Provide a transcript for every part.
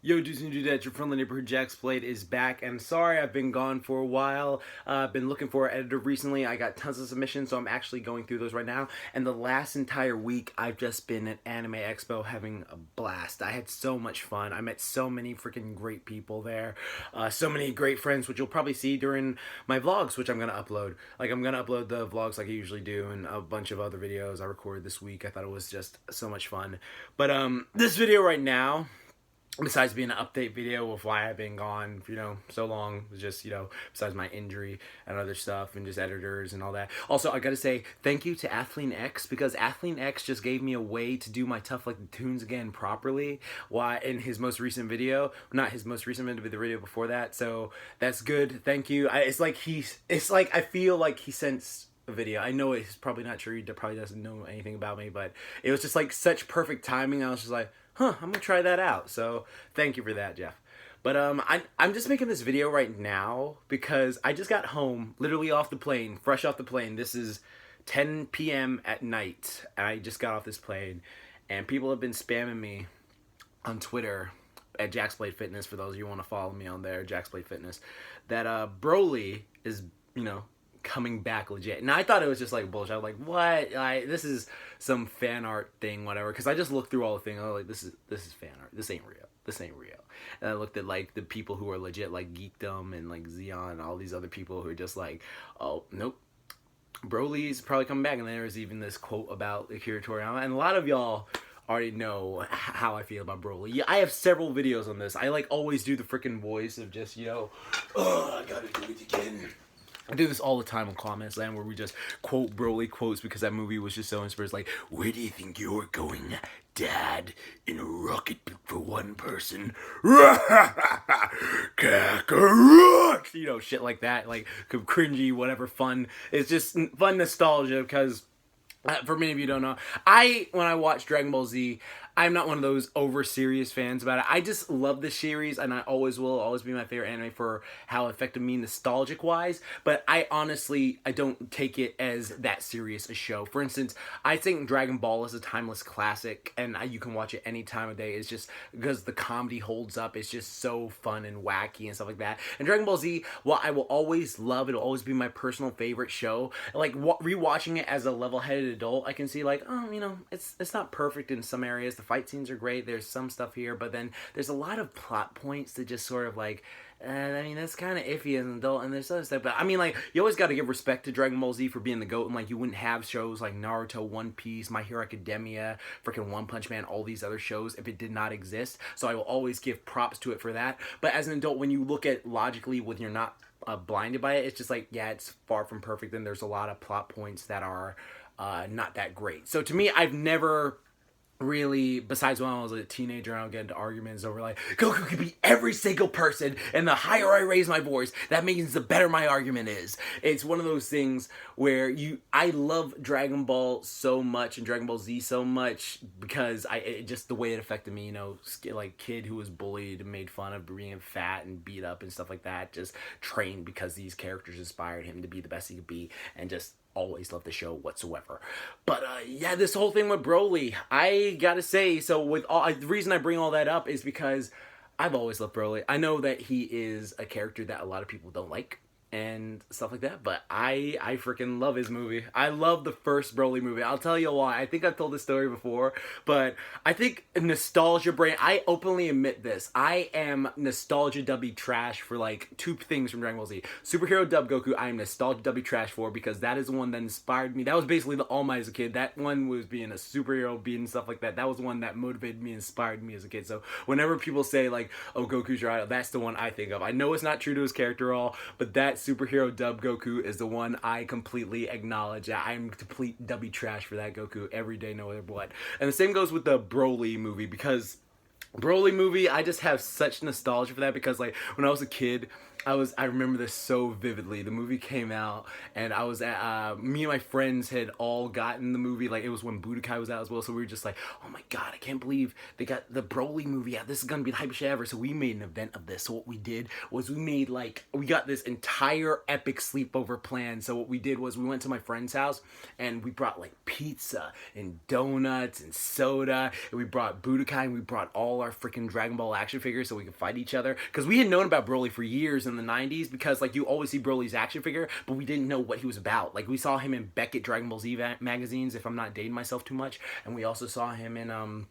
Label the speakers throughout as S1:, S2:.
S1: Yo, dudes and dudettes, your friendly neighborhood JaxBlade is back, and sorry I've been gone for a while. I've been looking for an editor recently. I got tons of submissions, so I'm actually going through those right now. And the last entire week, I've just been at Anime Expo having a blast. I had so much fun. I met so many freaking great people there, so many great friends, which you'll probably see during my vlogs, which I'm gonna upload. Like I'm gonna upload the vlogs like I usually do, and a bunch of other videos I recorded this week. I thought it was just so much fun. But this video right now, besides being an update video of why I've been gone, so long, just, besides my injury and other stuff and just editors and all that. Also, I gotta say thank you to Athleen X, because Athleen X just gave me a way to do my Tough Like the Tunes again properly. Why, in his most recent video, not his most recent video, but the video before that. So that's good. Thank you. It's like I feel like he sensed a video. I know it's probably not true. He probably doesn't know anything about me, but it was just like such perfect timing. I was just like, huh, I'm gonna try that out. So thank you for that, Jeff. But I'm just making this video right now because I just got home, literally off the plane, fresh off the plane. This is 10 p.m. at night. I just got off this plane, and people have been spamming me on Twitter at JaxBlade Fitness. For those of you who want to follow me on there, JaxBlade Fitness, that Broly is, coming back legit. And I thought it was just like bullshit. I was like, what? This is some fan art thing, whatever. Because I just looked through all the things. I was like, this is fan art. This ain't real. This ain't real. And I looked at like the people who are legit, like Geekdom and like Xeon and all these other people who are just like, oh nope, Broly's probably coming back. And then there was even this quote about Akira Toriyama, and a lot of y'all already know how I feel about Broly. Yeah, I have several videos on this. I like always do the freaking voice of just, oh, I gotta do it again. I do this all the time on Comments Land, where we just quote Broly quotes because that movie was just so inspired. Like, where do you think you're going, Dad? In a rocket for one person? Kakarot! Shit like that. Like, cringy, whatever, fun. It's just fun nostalgia because, for many of you who don't know, when I watch Dragon Ball Z, I'm not one of those over serious fans about it. I just love this series, and I always will always be my favorite anime for how it affected me nostalgic wise. But I don't take it as that serious a show. For instance, I think Dragon Ball is a timeless classic, and you can watch it any time of day. It's just because the comedy holds up. It's just so fun and wacky and stuff like that. And Dragon Ball Z, while I will always love, it'll always be my personal favorite show. Like rewatching it as a level-headed adult, I can see like, oh, it's not perfect in some areas. The fight scenes are great. There's some stuff here, but then there's a lot of plot points that just sort of like, that's kind of iffy as an adult, and there's other stuff. But you always got to give respect to Dragon Ball Z for being the GOAT, and you wouldn't have shows like Naruto, One Piece, My Hero Academia, freaking One Punch Man, all these other shows if it did not exist. So I will always give props to it for that. But as an adult, when you look at logically, when you're not blinded by it, it's just like, yeah, it's far from perfect, and there's a lot of plot points that are not that great. So to me, I've never really, besides when I was a teenager, I would get into arguments over like, Goku could be every single person, and the higher I raise my voice, that means the better my argument is. It's one of those things where I love Dragon Ball so much and Dragon Ball Z so much because just the way it affected me, like kid who was bullied and made fun of being fat and beat up and stuff like that, just trained because these characters inspired him to be the best he could be, and just always love the show whatsoever. But yeah, this whole thing with Broly, I gotta say, so the reason I bring all that up is because I've always loved Broly. I know that he is a character that a lot of people don't like and stuff like that, but I freaking love his movie. I love the first Broly movie. I'll tell you why. I think I've told this story before, but I think nostalgia brain, I openly admit this. I am nostalgia dubby trash for like two things from Dragon Ball Z. Superhero Dub Goku, I am nostalgia dubby trash for because that is the one that inspired me. That was basically the All Might as a kid. That one was being a superhero, being stuff like that. That was the one that motivated me, inspired me as a kid. So whenever people say like, oh, Goku's your idol, that's the one I think of. I know it's not true to his character at all, but that Superhero Dub Goku is the one I completely acknowledge. I'm complete dubby trash for that Goku every day, no matter what. And the same goes with the Broly movie, because Broly movie, I just have such nostalgia for that because like when I was a kid, I remember this so vividly. The movie came out, and I was at, me and my friends had all gotten the movie, like, it was when Budokai was out as well, so we were just like, oh my god, I can't believe they got the Broly movie out, this is gonna be the hype shit ever, so we made an event of this. So what we did was we got this entire epic sleepover plan. So what we did was we went to my friend's house, and we brought, like, pizza, and donuts, and soda, and we brought Budokai, and we brought all all our freaking Dragon Ball action figures so we could fight each other. Because we had known about Broly for years in the 90s, because like you always see Broly's action figure, but we didn't know what he was about. Like we saw him in Beckett Dragon Ball Z magazines, if I'm not dating myself too much, and we also saw him in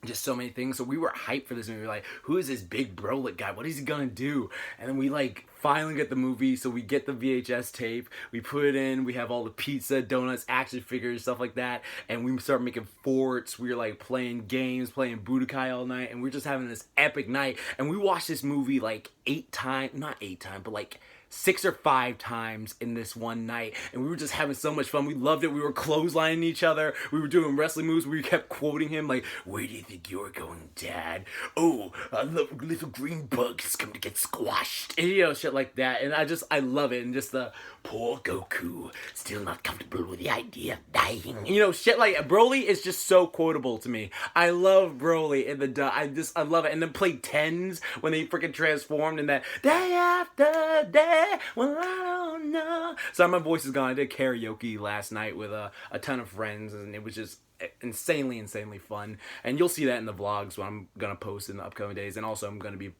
S1: just so many things. So we were hyped for this movie. We were like, who is this big Broly guy? What is he gonna do? And then we like finally get the movie. So we get the VHS tape, we put it in, we have all the pizza, donuts, action figures, stuff like that, and we start making forts. We were like playing games, playing Budokai all night, and we're just having this epic night. And we watched this movie like 8 times, not 8 times, but like 6 or 5 times in this one night, and we were just having so much fun. We loved it. We were clotheslining each other. We were doing wrestling moves. We kept quoting him like, "Where do you think you're going, Dad? Oh, the little green bug's come to get squashed," and you know, shit like that. And I love it. And just the poor Goku, still not comfortable with the idea of dying. You know, shit like Broly is just so quotable to me. I love Broly in the I love it. And then play tens when they freaking transformed in that day after day. Well, I don't know. Sorry, my voice is gone. I did karaoke last night with a ton of friends, and it was just insanely fun. And you'll see that in the vlogs when I'm gonna post in the upcoming days. And also, I'm gonna be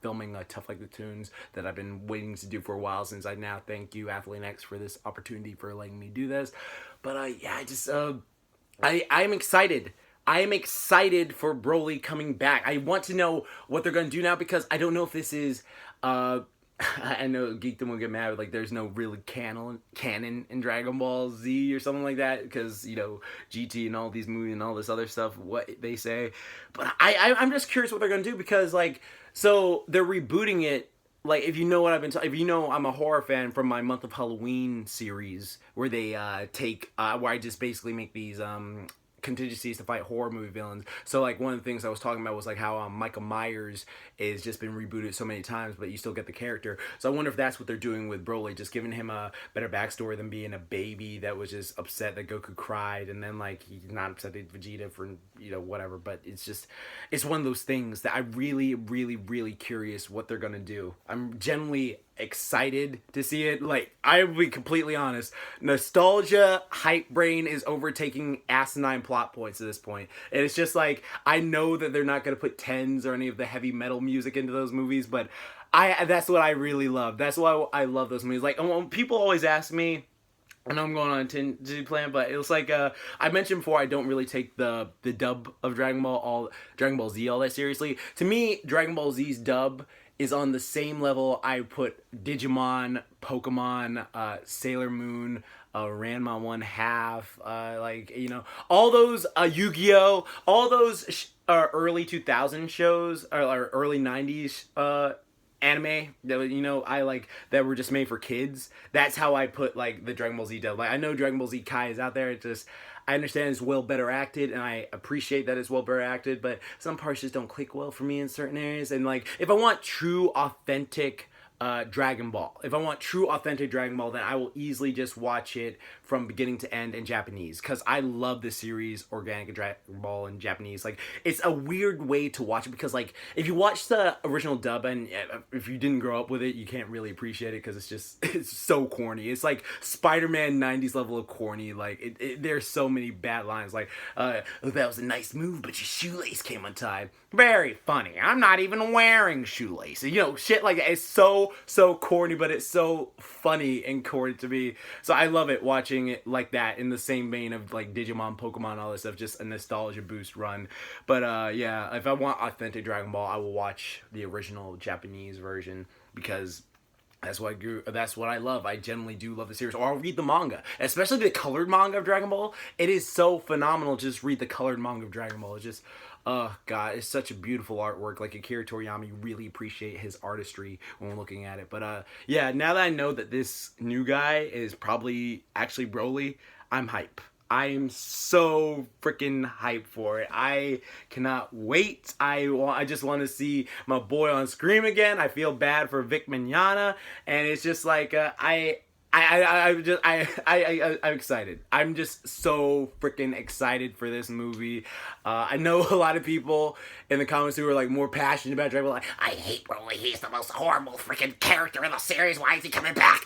S1: filming Tough Like the Tunes that I've been waiting to do for a while. Since I now thank you, Athlete X, for this opportunity for letting me do this. But yeah, I'm excited. I am excited for Broly coming back. I want to know what they're gonna do now, because I don't know if this is I know Geekdom will get mad, like there's no really canon in Dragon Ball Z or something like that, because, you know, GT and all these movies and all this other stuff, what they say. But I'm just curious what they're going to do, because, like, so they're rebooting it. Like, if you know what I've been if you know, I'm a horror fan from my Month of Halloween series, where they where I just basically make these contingencies to fight horror movie villains. So like one of the things I was talking about was like how Michael Myers is just been rebooted so many times, but you still get the character. So I wonder if that's what they're doing with Broly, just giving him a better backstory than being a baby that was just upset that Goku cried, and then like he's not upset at Vegeta for, you know, whatever. But it's one of those things that I'm really curious what they're gonna do. I'm genuinely excited to see it. Like, I will be completely honest, nostalgia hype brain is overtaking asinine plot points at this point, and it's just like, I know that they're not going to put tens or any of the heavy metal music into those movies, but that's what I really love. That's why I love those movies. Like, people always ask me, I know I'm going on a tangent plan, but it was like, I mentioned before, I don't really take the dub of Dragon Ball Z all that seriously. To me, Dragon Ball Z's dub is on the same level I put Digimon, Pokemon, Sailor Moon, Ranma 1/2, like, you know, all those, Yu-Gi-Oh!, all those early 2000 shows, or early 90s anime that, you know, I like, that were just made for kids. That's how I put like the Dragon Ball Z dub. Like, I know Dragon Ball Z Kai is out there. It's just, I understand it's well better acted, and I appreciate that it's well better acted, but some parts just don't click well for me in certain areas. And like, if I want true authentic Dragon Ball, then I will easily just watch it from beginning to end in Japanese, because I love the series Organic Dragon Ball in Japanese. Like, it's a weird way to watch it, because like, if you watch the original dub and if you didn't grow up with it, you can't really appreciate it, because it's so corny. It's like Spider-Man 90s level of corny. Like, there's so many bad lines, like, that was a nice move, but your shoelace came untied. Very funny. I'm not even wearing shoelaces. You know, shit like that. It's so corny, but it's so funny and corny to me. So I love it watching it like that, in the same vein of like Digimon, Pokemon, all this stuff, just a nostalgia boost run. But yeah, if I want authentic Dragon Ball, I will watch the original Japanese version, because that's what I love. I generally do love the series. Or I'll read the manga, especially the colored manga of Dragon Ball. It is so phenomenal to just read the colored manga of Dragon Ball. It's just, oh god, it's such a beautiful artwork. Like, Akira Toriyama, you really appreciate his artistry when we're looking at it. But yeah, now that I know that this new guy is probably actually Broly, I'm hype. I am so freaking hyped for it. I cannot wait. I just want to see my boy on screen again. I feel bad for Vic Mignogna, and it's just like, I'm excited. I'm just so freaking excited for this movie. I know a lot of people in the comments who are like more passionate about Dragon Ball, like, I hate Broly. He's the most horrible freaking character in the series. Why is he coming back?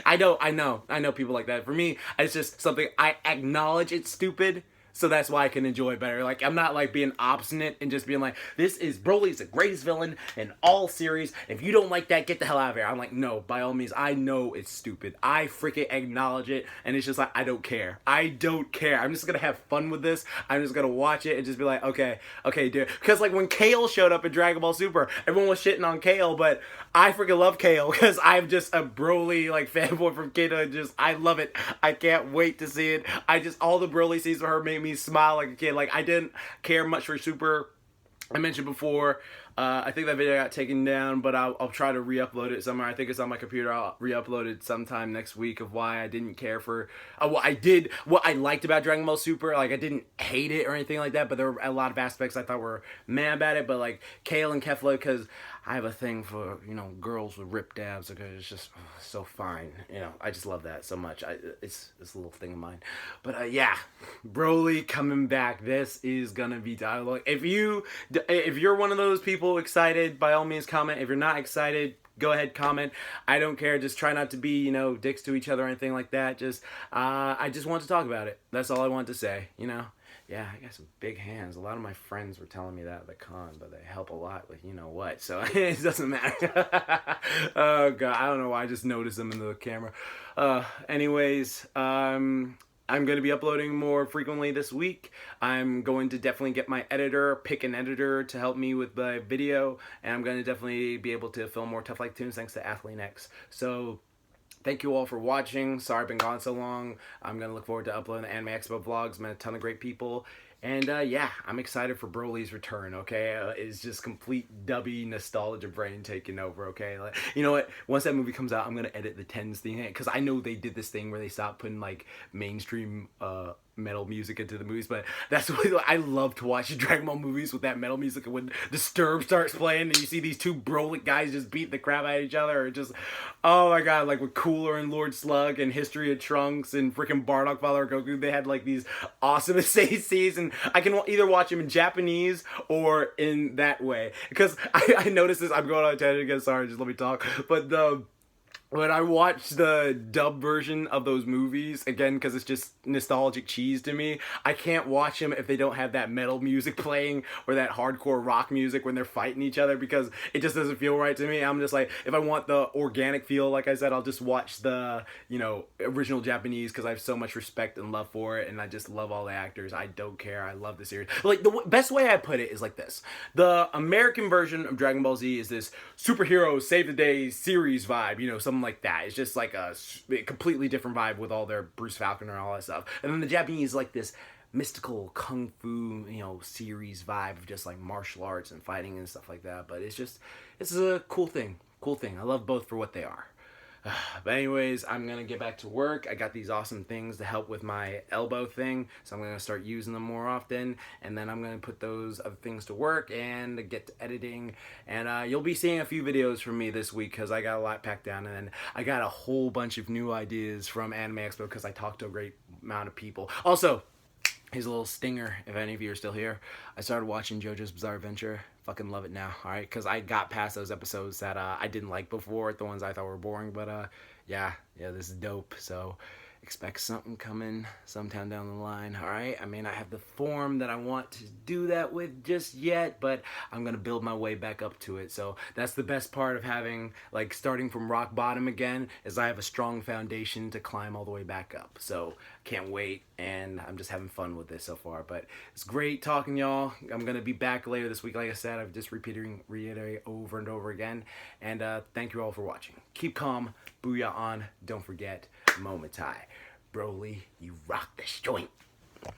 S1: I know people like that. For me, it's just something, I acknowledge it's stupid, So that's why I can enjoy it better. Like, I'm not like being obstinate and just being like, this is Broly's the greatest villain in all series. If you don't like that, get the hell out of here. I'm like, no, by all means, I know it's stupid. I freaking acknowledge it. And it's just like, I don't care. I don't care. I'm just going to have fun with this. I'm just going to watch it and just be like, okay, dude. Because like when Kale showed up in Dragon Ball Super, everyone was shitting on Kale, but I freaking love Kale because I'm just a Broly like fanboy from kidhood. Just, I love it. I can't wait to see it. All the Broly scenes with her made me smile like a kid. Like, I didn't care much for Super. I mentioned before, I think that video got taken down, but I'll try to re-upload it somewhere. I think it's on my computer. I'll re-upload it sometime next week of why I didn't care for what I liked about Dragon Ball Super. Like, I didn't hate it or anything like that, but there were a lot of aspects I thought were meh about it. But like Kale and Kefla, because I have a thing for, you know, girls with ripped abs, because it's just so fine. You know, I just love that so much. It's a little thing of mine. But yeah, Broly coming back. This is gonna be dialogue. If you're one of those people excited, by all means comment. If you're not excited, go ahead, comment. I don't care. Just try not to be, you know, dicks to each other or anything like that. Just I just want to talk about it. That's all I want to say, you know. Yeah, I got some big hands. A lot of my friends were telling me that at the con, but they help a lot with you know what, so it doesn't matter. Oh, God, I don't know why I just noticed them in the camera. Anyways, I'm going to be uploading more frequently this week. I'm going to definitely get my editor, pick an editor to help me with the video, and I'm going to definitely be able to film more Tough Like Tunes thanks to AthleanX. So thank you all for watching. Sorry I've been gone so long. I'm going to look forward to uploading the Anime Expo vlogs. Met a ton of great people. And yeah, I'm excited for Broly's return, okay? It's just complete dubby nostalgia brain taking over, okay? Like, you know what? Once that movie comes out, I'm going to edit the TENS thing, because I know they did this thing where they stopped putting, like, mainstream metal music into the movies, but that's what I love to watch Dragon Ball movies with that metal music. When Disturb starts playing and you see these two Broly guys just beat the crap out of each other, or just, oh my God, like with Cooler and Lord Slug and History of Trunks and freaking Bardock, Father Goku, they had like these awesome scenes, and I can either watch them in Japanese or in that way, because I noticed this. I'm going on a tangent again, sorry, just let me talk, but when I watch the dub version of those movies, again, because it's just nostalgic cheese to me, I can't watch them if they don't have that metal music playing or that hardcore rock music when they're fighting each other, because it just doesn't feel right to me. I'm just like, if I want the organic feel, like I said, I'll just watch the, you know, original Japanese, because I have so much respect and love for it, and I just love all the actors. I don't care. I love the series. Like, the best way I put it is like this. The American version of Dragon Ball Z is this superhero save the day series vibe, you know, something like that. It's just like a completely different vibe with all their Bruce Falconer and all that stuff. And then the Japanese, like this mystical kung fu, you know, series vibe of just like martial arts and fighting and stuff like that. But it's a cool thing. I love both for what they are. But anyways, I'm going to get back to work. I got these awesome things to help with my elbow thing, so I'm going to start using them more often, and then I'm going to put those other things to work and get to editing, and you'll be seeing a few videos from me this week, because I got a lot packed down, and then I got a whole bunch of new ideas from Anime Expo, because I talked to a great amount of people. Also, here's a little stinger, if any of you are still here. I started watching JoJo's Bizarre Adventure. Fucking love it now, alright? Because I got past those episodes that I didn't like before, the ones I thought were boring. But yeah, this is dope. So expect something coming sometime down the line, alright? I may not have the form that I want to do that with just yet, but I'm going to build my way back up to it. So that's the best part of having, like, starting from rock bottom again, is I have a strong foundation to climb all the way back up. So can't wait, and I'm just having fun with this so far. But it's great talking, y'all. I'm going to be back later this week. Like I said, I've just reiterate over and over again. And thank you all for watching. Keep calm. Booyah on. Don't forget, Momentai. Broly, you rock this joint.